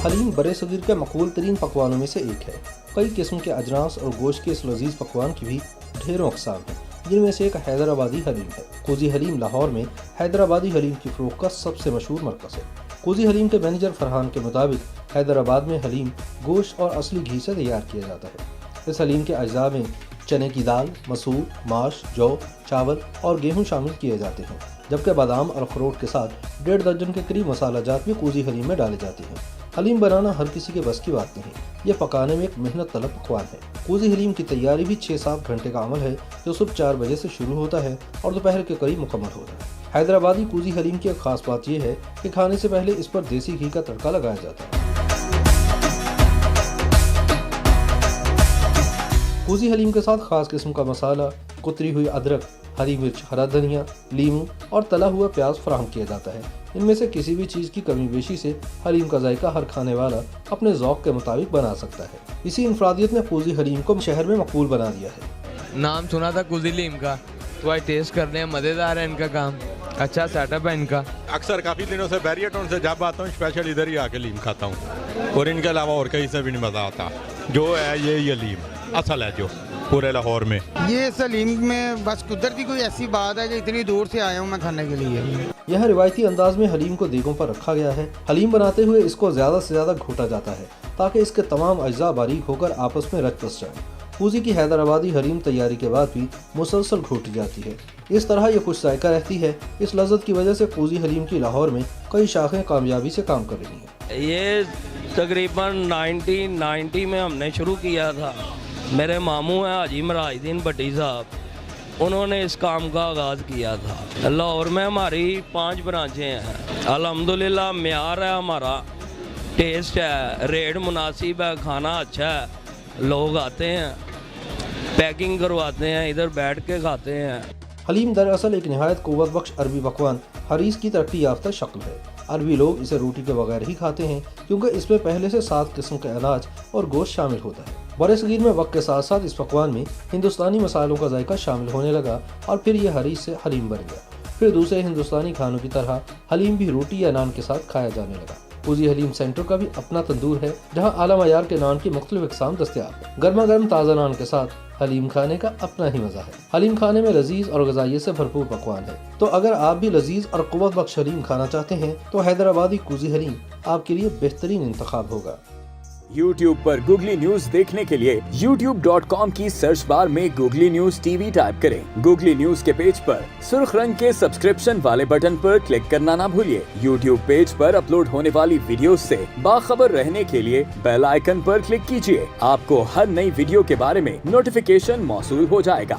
हलीम बरे सगीर के मकबूल तरीन पकवानों में से एक है। कई किस्म के अजनास और गोश्त के इस लजीज पकवान की भी ढेरों अक़साम हैं, जिनमें से एक हैदराबादी हलीम है। कोजी हलीम लाहौर में हैदराबादी हलीम की फ़रोख्त का सबसे मशहूर मरकज़ है। कोजी हलीम के मैनेजर फरहान के मुताबिक हैदराबाद में हलीम गोश्त और असली घी से तैयार किया जाता है। इस हलीम के अज्जा में चने की दाल, मसूर, माश, जौ, चावल और गेहूँ शामिल किए जाते हैं, जबकि बादाम और अखरोट के साथ 1.5 दर्जन के करीब मसाला जात भी कोजी हलीम में डाले जाते हैं। हलीम बनाना हर किसी के बस की बात नहीं, ये पकाने में एक मेहनत तलब पकवान है। कोजी हलीम की तैयारी भी 6-7 घंटे का अमल है, जो सुबह 4 बजे से शुरू होता है और दोपहर के करीब मुकम्मल होता है। हैदराबादी कोजी हलीम की एक खास बात यह है कि खाने से पहले इस पर देसी घी का तड़का लगाया जाता है। कोजी हलीम के साथ खास किस्म का मसाला, कुतरी हुई अदरक, हरी मिर्च, हरा धनिया, लीमू और तला हुआ प्याज फराहम किया जाता है। इनमें से किसी भी चीज़ की कमी बेशी से हलीम का जायका हर खाने वाला अपने ज़ौक़ के मुताबिक बना सकता है। इसी इंफरादियत ने कोजी हलीम को शहर में मकबूल बना दिया है। नाम सुना था कोजी हलीम का, तो आज टेस्ट करने हैं। मज़ेदार है इनका काम, अच्छा सेटअप है इनका। अक्सर काफ़ी दिनों से बैरियर टाउन से जब आता हूँ स्पेशल इधर ही आके हलीम खाता हूँ, और इनके अलावा और कहीं से भी नहीं मज़ा आता। जो है ये हलीम असल है जो पूरे लाहौर में। ये हलीम में बस कुदरती कोई ऐसी बात है कि इतनी दूर से आया हूँ मैं खाने के लिए। यह रिवायती अंदाज में हलीम को देगों पर रखा गया है। हलीम बनाते हुए इसको ज़्यादा से ज़्यादा घोटा जाता है ताकि इसके तमाम अज्जा बारीक होकर आपस में रच बस जाएं। कोजी की हैदराबादी हलीम तैयारी के बाद भी मुसलसल घोटी जाती है। इस तरह ये खुश जायका रहती है। इस लज़्ज़त की वजह से कोजी हलीम की लाहौर में कई शाखें कामयाबी से काम कर रही हैं। ये तकरीबन 1990 में हमने शुरू किया था। मेरे मामू हैं हाजी मराजुद्दीन भट्टी साहब, उन्होंने इस काम का आगाज़ किया था। लाहौर में हमारी 5 ब्रांचें हैं। अल्हम्दुलिल्लाह मेयार है हमारा, टेस्ट है, रेट मुनासिब है, खाना अच्छा है, लोग आते हैं, पैकिंग करवाते हैं, इधर बैठ के खाते हैं। हलीम दरअसल एक नहायत क़ुव्वत बख्श अरबी पकवान हरीस की तरक्की याफ्ता शक्ल है। अरबी लोग इसे रोटी के बगैर ही खाते हैं, क्योंकि इसमें पहले से 7 किस्म के अनाज और गोश्त शामिल होता है। बड़े सगीर में वक्त के साथ साथ इस पकवान में हिंदुस्तानी मसालों का जायका शामिल होने लगा और फिर यह हरीस से हलीम बन गया। फिर दूसरे हिंदुस्तानी खानों की तरह हलीम भी रोटी या नान के साथ खाया जाने लगा। कोजी हलीम सेंटर का भी अपना तंदूर है, जहाँ आला मयार के नान की मुख्तलिफ इक़साम दस्तयाब है। गर्मा गर्म ताज़ा नान के साथ हलीम खाने का अपना ही मज़ा है। हलीम खाने में लजीज और ग़िज़ाइयत से भरपूर पकवान है। तो अगर आप भी लजीज और क़ुव्वत बख्श हलीम खाना चाहते हैं तो हैदराबादी कोजी हलीम आपके लिए बेहतरीन इंतखाब होगा। YouTube पर गूगली न्यूज देखने के लिए youtube.com की सर्च बार में गूगली न्यूज टीवी टाइप करें। गूगली न्यूज के पेज पर सुर्ख रंग के सब्सक्रिप्शन वाले बटन पर क्लिक करना ना भूलिए। YouTube पेज पर अपलोड होने वाली वीडियोस से बाखबर रहने के लिए बेल आइकन पर क्लिक कीजिए। आपको हर नई वीडियो के बारे में नोटिफिकेशन मौसूल हो जाएगा।